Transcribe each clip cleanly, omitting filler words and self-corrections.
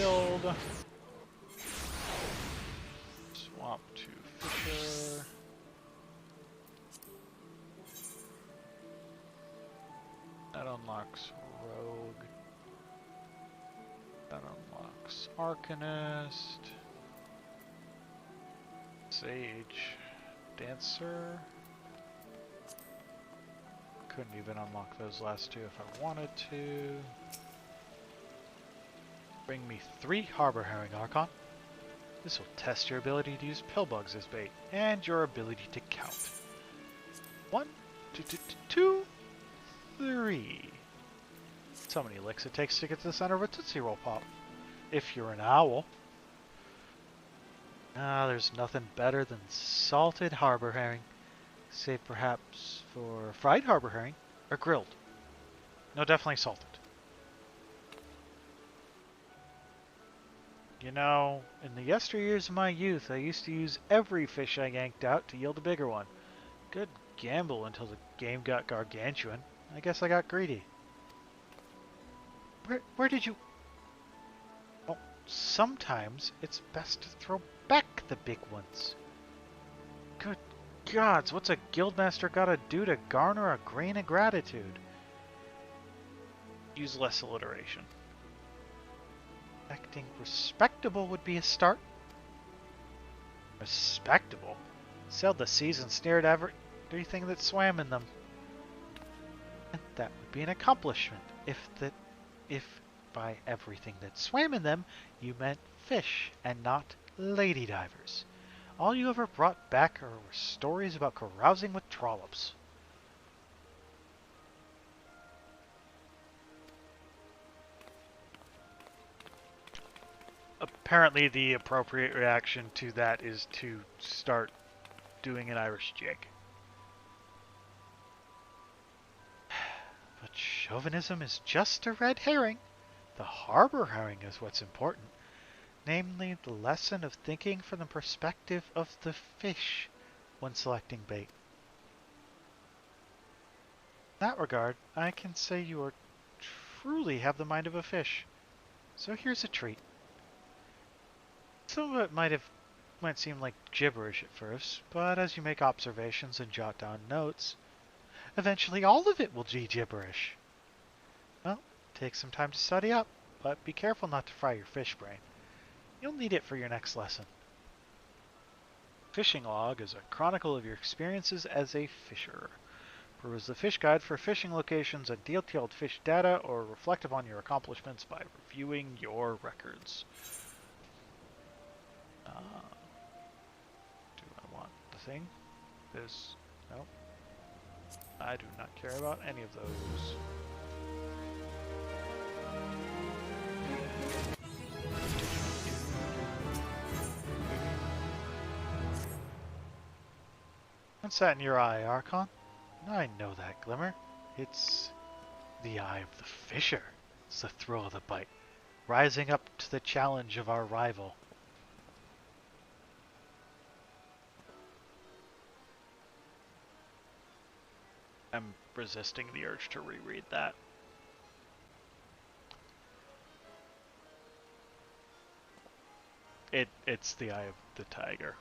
guild. Swap to Fisher. That unlocks Rogue. That unlocks Arcanist. Sage. Dancer. Couldn't even unlock those last two if I wanted to. Bring me 3 Harbor Herring Archon. This will test your ability to use pillbugs as bait and your ability to count. 1, 2, 2, 2, 3. So many licks it takes to get to the center of a Tootsie Roll Pop. If you're an owl. There's nothing better than salted harbor herring. Save perhaps for fried harbor herring or grilled. No, definitely salted. You know, in the yesteryears of my youth, I used to use every fish I yanked out to yield a bigger one. Good gamble until the game got gargantuan. I guess I got greedy. Where did you... Oh, sometimes it's best to throw back the big ones. Good gods, what's a guildmaster gotta do to garner a grain of gratitude? Use less alliteration. Acting respectable would be a start. Respectable? Sailed the seas and snared everything that swam in them. And that would be an accomplishment if by everything that swam in them you meant fish and not lady divers. All you ever brought back were stories about carousing with trollops. Apparently the appropriate reaction to that is to start doing an Irish jig. But chauvinism is just a red herring. The harbor herring is what's important. Namely, the lesson of thinking from the perspective of the fish when selecting bait. In that regard, I can say you are truly have the mind of a fish. So here's a treat. Some of it might seem like gibberish at first, but as you make observations and jot down notes, eventually all of it will be gibberish. Well, take some time to study up, but be careful not to fry your fish brain. You'll need it for your next lesson. Fishing log is a chronicle of your experiences as a fisher. Peruse the fish guide for fishing locations and detailed fish data, or reflect upon your accomplishments by reviewing your records. Do I want the thing? This? No. I do not care about any of those. What's that in your eye, Archon? I know that glimmer. It's the eye of the fisher. It's the thrill of the bite, rising up to the challenge of our rival. I'm resisting the urge to reread that. It's the eye of the tiger.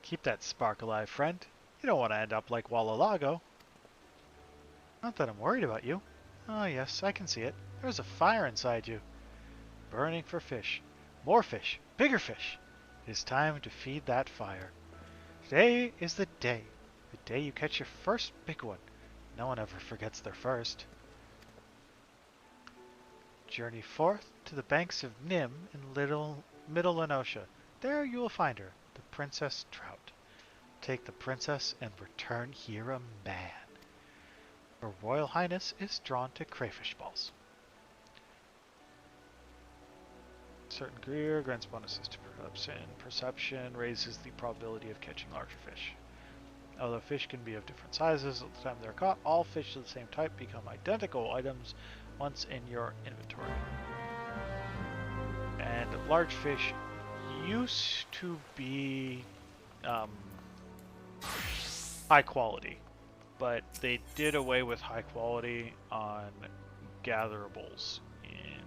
Keep that spark alive, friend. You don't want to end up like Wallalago. Not that I'm worried about you. Oh yes, I can see it. There's a fire inside you. Burning for fish. More fish. Bigger fish. It is time to feed that fire. Today is the day. The day you catch your first big one. No one ever forgets their first. Journey forth to the banks of Nim in Middle Lenosha. There you will find her, the Princess Trout. Take the princess and return here a man. Her Royal Highness is drawn to crayfish balls. Certain gear grants bonuses to perception, raises the probability of catching larger fish. Although fish can be of different sizes at the time they're caught, all fish of the same type become identical items once in your inventory. And large fish used to be high quality, but they did away with high quality on gatherables in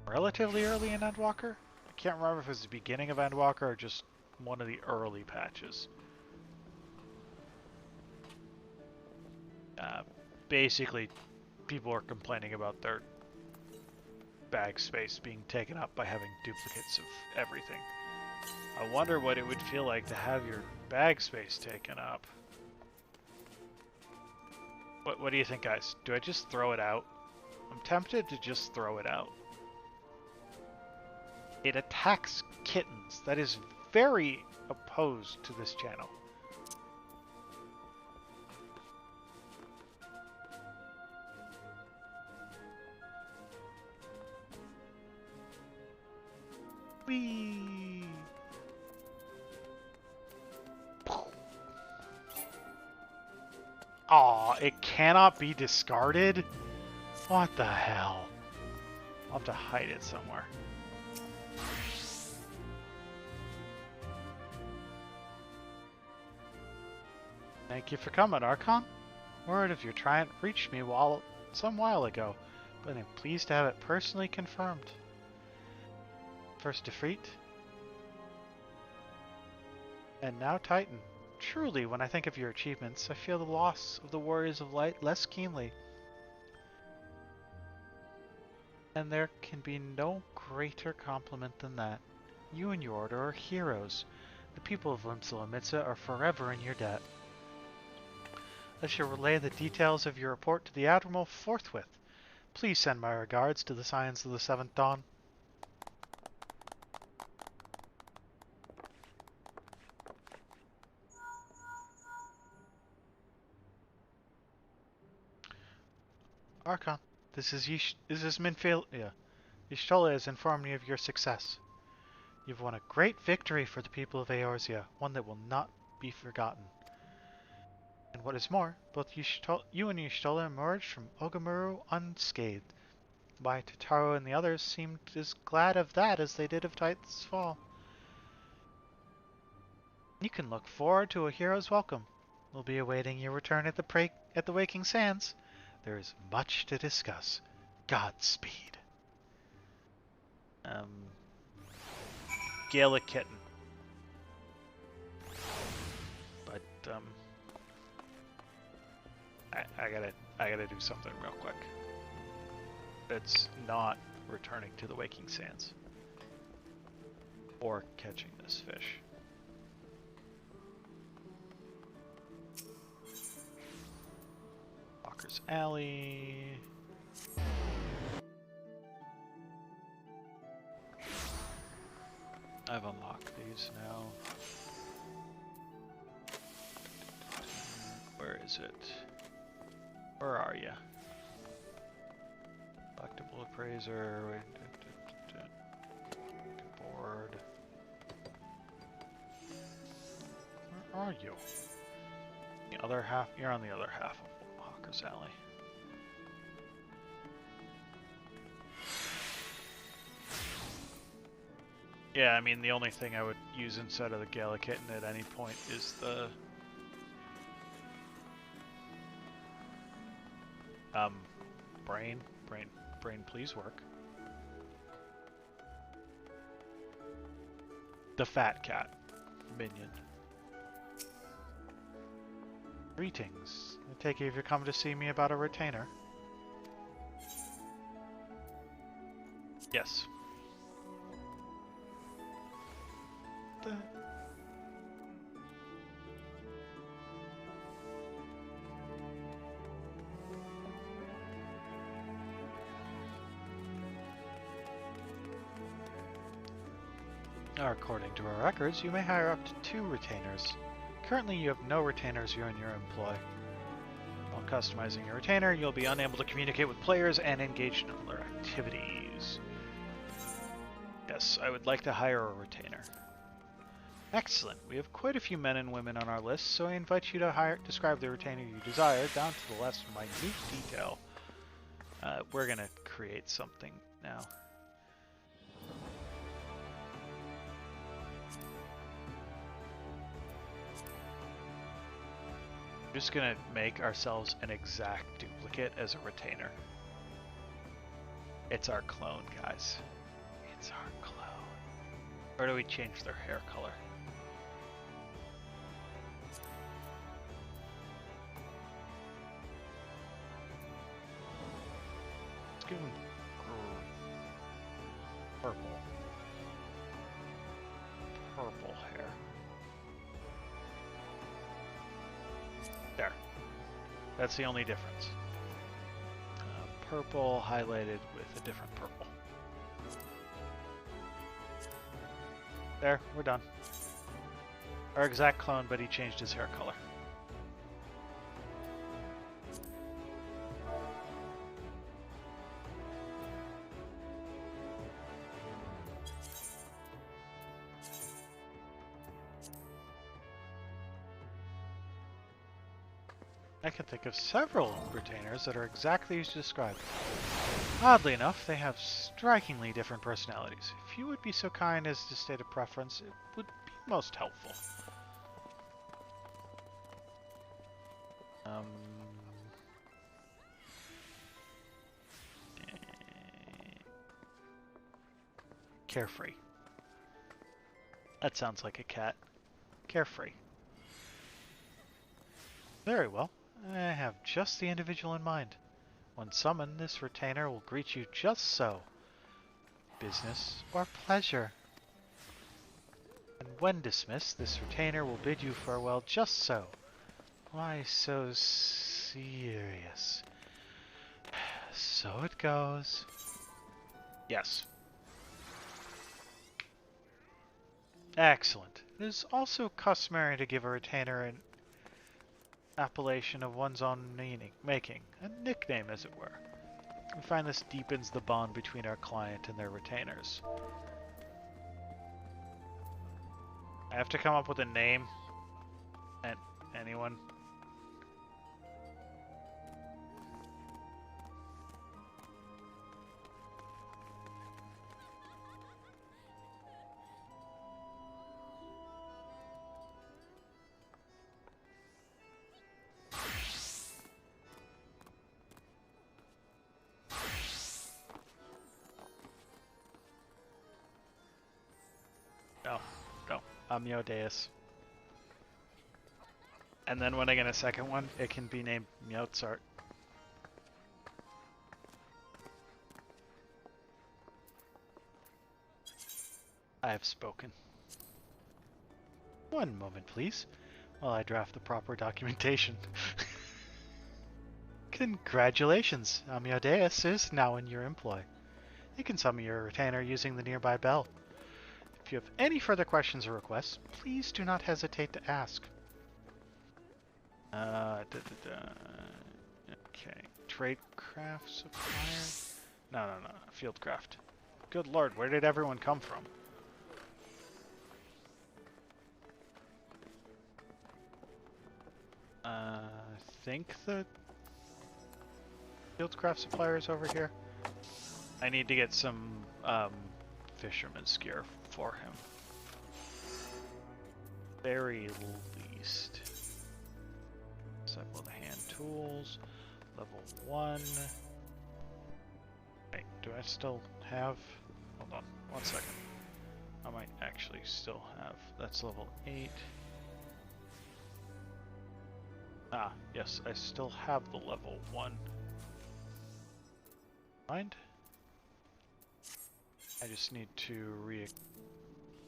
relatively early in Endwalker. I can't remember if it was the beginning of Endwalker or just one of the early patches. Basically, people are complaining about their bag space being taken up by having duplicates of everything. I wonder what it would feel like to have your bag space taken up. What do you think, guys? Do I just throw it out? I'm tempted to just throw it out. It attacks kittens. That is very opposed to this channel. Whee! Aw, it cannot be discarded? What the hell? I'll have to hide it somewhere. Thank you for coming, Archon. Word of your triumph reached me some while ago, but I'm pleased to have it personally confirmed. First defeat, and now Titan. Truly, when I think of your achievements, I feel the loss of the Warriors of Light less keenly. And there can be no greater compliment than that. You and your order are heroes. The people of Limsa are forever in your debt. I shall relay the details of your report to the Admiral forthwith. Please send my regards to the Scions of the Seventh Dawn. Archon, this is Minfield. Yeah, Y'shtola has informed me of your success. You've won a great victory for the people of Eorzea, one that will not be forgotten. And what is more, both you and Y'shtola emerged from Ogamuru unscathed. Why, Totaro and the others seemed as glad of that as they did of Titan's fall. You can look forward to a hero's welcome. We'll be awaiting your return at the Waking Sands. There is much to discuss. Godspeed. Gaelic Kitten. But, I gotta do something real quick. It's not returning to the Waking Sands. Or catching this fish. Walker's Alley. I've unlocked these now. Where is it? Where are you? Collectible appraiser. Board. Where are you? The other half. You're on the other half of Walker's Alley. Yeah, I mean, the only thing I would use instead of the Gaelic Kitten at any point is the brain, please work. The fat cat minion. Greetings. I take it you've come to see me about a retainer. Yes. According to our records, you may hire up to 2 retainers. Currently, you have no retainers in your employ. While customizing your retainer, you'll be unable to communicate with players and engage in other activities. Yes, I would like to hire a retainer. Excellent. We have quite a few men and women on our list, so I invite you to describe the retainer you desire down to the last minute detail. We're going to create something now. I'm just going to make ourselves an exact duplicate as a retainer. It's our clone, guys. It's our clone. Or do we change their hair color? Let's give them purple. Purple hair. There. That's the only difference. Purple highlighted with a different purple. There, we're done. Our exact clone, but he changed his hair color. I can think of several retainers that are exactly as described. Oddly enough, they have strikingly different personalities. If you would be so kind as to state a preference, it would be most helpful. Carefree. That sounds like a cat. Carefree. Very well. I have just the individual in mind. When summoned, this retainer will greet you just so. Business or pleasure. And when dismissed, this retainer will bid you farewell just so. Why so serious? So it goes. Yes. Excellent. It is also customary to give a retainer an appellation of one's own making, a nickname as it were. We find this deepens the bond between our client and their retainers. I have to come up with a name. And anyone? No. Miqo'te. And then when I get a second one, it can be named Miqo'te. I have spoken. One moment, please, while I draft the proper documentation. Congratulations! Miqo'te is now in your employ. You can summon your retainer using the nearby bell. If you have any further questions or requests, please do not hesitate to ask. Okay. Tradecraft supplier? No. Fieldcraft. Good lord, where did everyone come from? I think the Fieldcraft supplier is over here. I need to get some fisherman's gear for him. Very least. Disciple of the hand tools. Level 1. Wait, do I still have... Hold on, 1 second. I might actually still have... That's level 8. Ah, yes, I still have the level 1. Mind? I just need to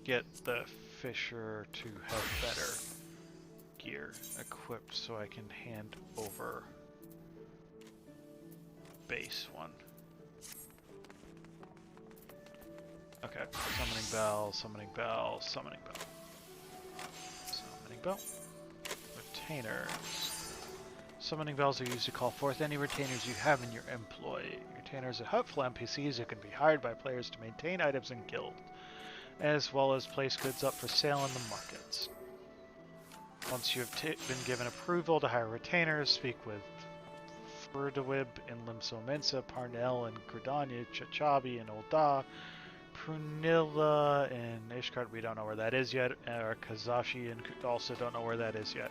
get the fisher to have better gear equipped so I can hand over base one. Okay, summoning bell, summoning bell, summoning bell. Summoning bell. Retainers. Summoning bells are used to call forth any retainers you have in your employ. Retainers are helpful NPCs who can be hired by players to maintain items in guild, as well as place goods up for sale in the markets. Once you have been given approval to hire retainers, speak with Ferdawib in Limso Mensa, Parnell and Gridania, Chachabi and Olda, Prunilla and Ishkart, we don't know where that is yet, or Kazashi and also don't know where that is yet.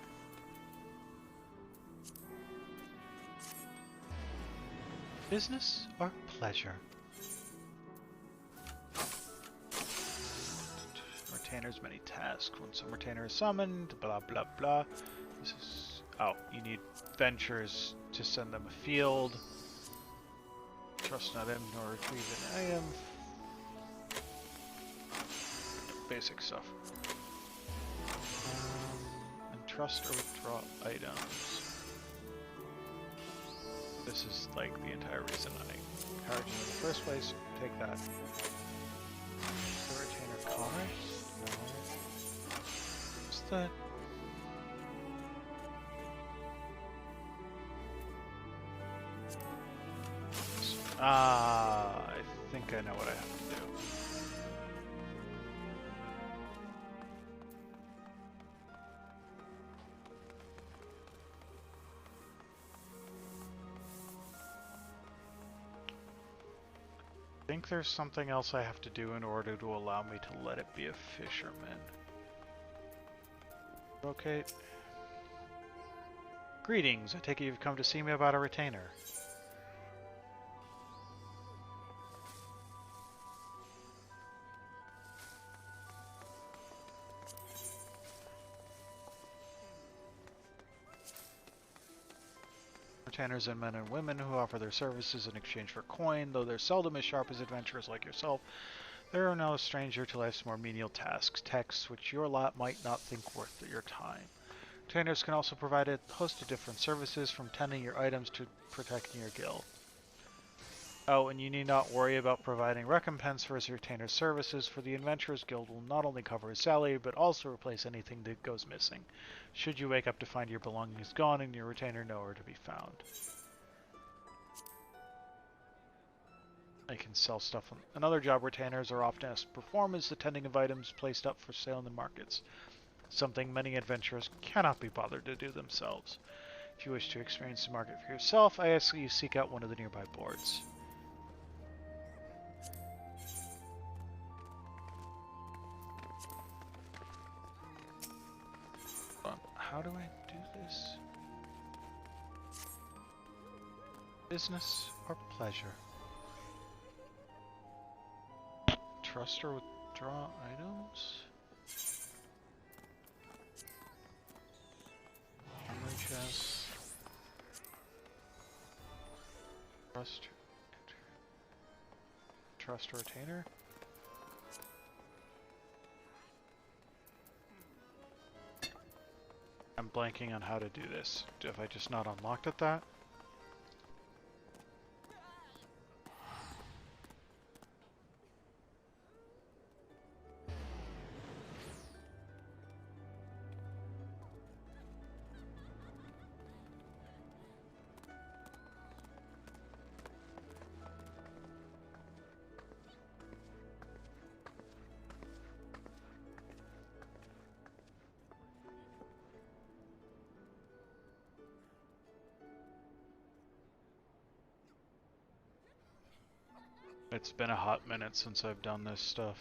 Business or pleasure? retainers many tasks. When some retainer is summoned, blah blah blah. This is... oh, you need ventures to send them afield. Trust not him nor retrieve an item. Basic stuff. And trust or withdraw items. This is like the entire reason I encouraged you in the first place. Take that. The retainer commerce? No. What's that? I think I know what I have to do. I think there's something else I have to do in order to allow me to let it be a fisherman. Okay. Greetings, I take it you've come to see me about a retainer. Retainers and men and women who offer their services in exchange for coin, though they're seldom as sharp as adventurers like yourself. They are no stranger to life's more menial tasks, which your lot might not think worth your time. Retainers can also provide a host of different services, from tending your items to protecting your guild. Oh, and you need not worry about providing recompense for his retainer's services, for the Adventurers Guild will not only cover his salary, but also replace anything that goes missing, should you wake up to find your belongings gone and your retainer nowhere to be found. I can sell stuff. Another job retainers are often asked to perform is the tending of items placed up for sale in the markets, something many adventurers cannot be bothered to do themselves. If you wish to experience the market for yourself, I ask that you seek out one of the nearby boards. How do I do this? Business or pleasure? Trust or withdraw items? Armor chest. Trust retainer? I'm blanking on how to do this. Have I just not unlocked it that? It's been a hot minute since I've done this stuff.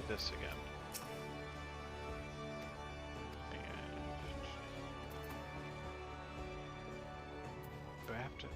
This again. Do I have to?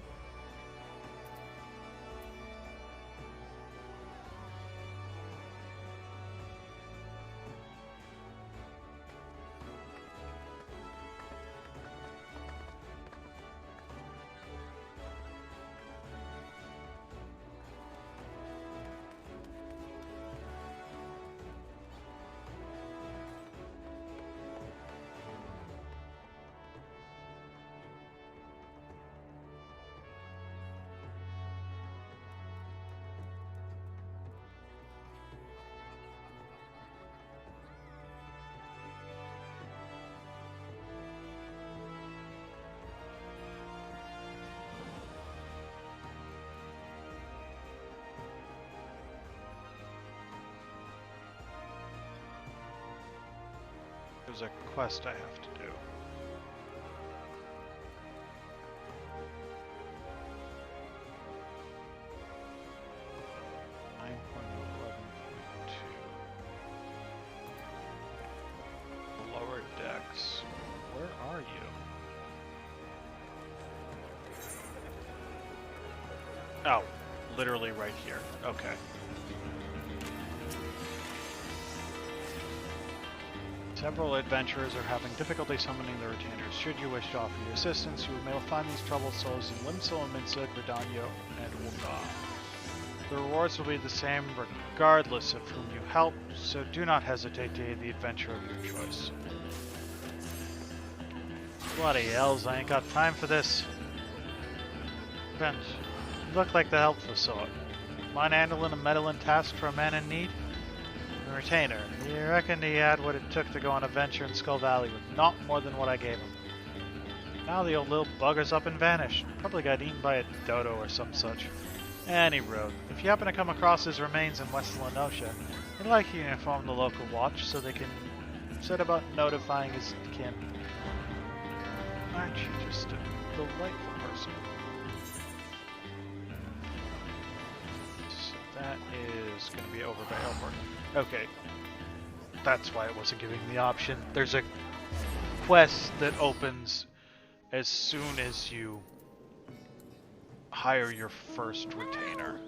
There's a quest I have to do. The lower decks. Where are you? Oh, literally right here. Okay. Several adventurers are having difficulty summoning the retainers. Should you wish to offer your assistance, you may find these troubled souls in Limsil, Minsid, Verdanio, and Ul'dah. The rewards will be the same regardless of whom you help, so do not hesitate to aid the adventure of your choice. Bloody hells, I ain't got time for this. Friend, you look like the helpful sort. Mind handling a meddling task for a man in need? The retainer. He reckoned he had what it took to go on a venture in Skull Valley with not more than what I gave him. Now the old little bugger's up and vanished. Probably got eaten by a dodo or some such. Any road. If you happen to come across his remains in West Lenosha, I'd like you to inform the local watch so they can set about notifying his kin. Aren't you just a delightful person? So that is going to be over by Elmore. Okay. That's why it wasn't giving the option. There's a quest that opens as soon as you hire your first retainer.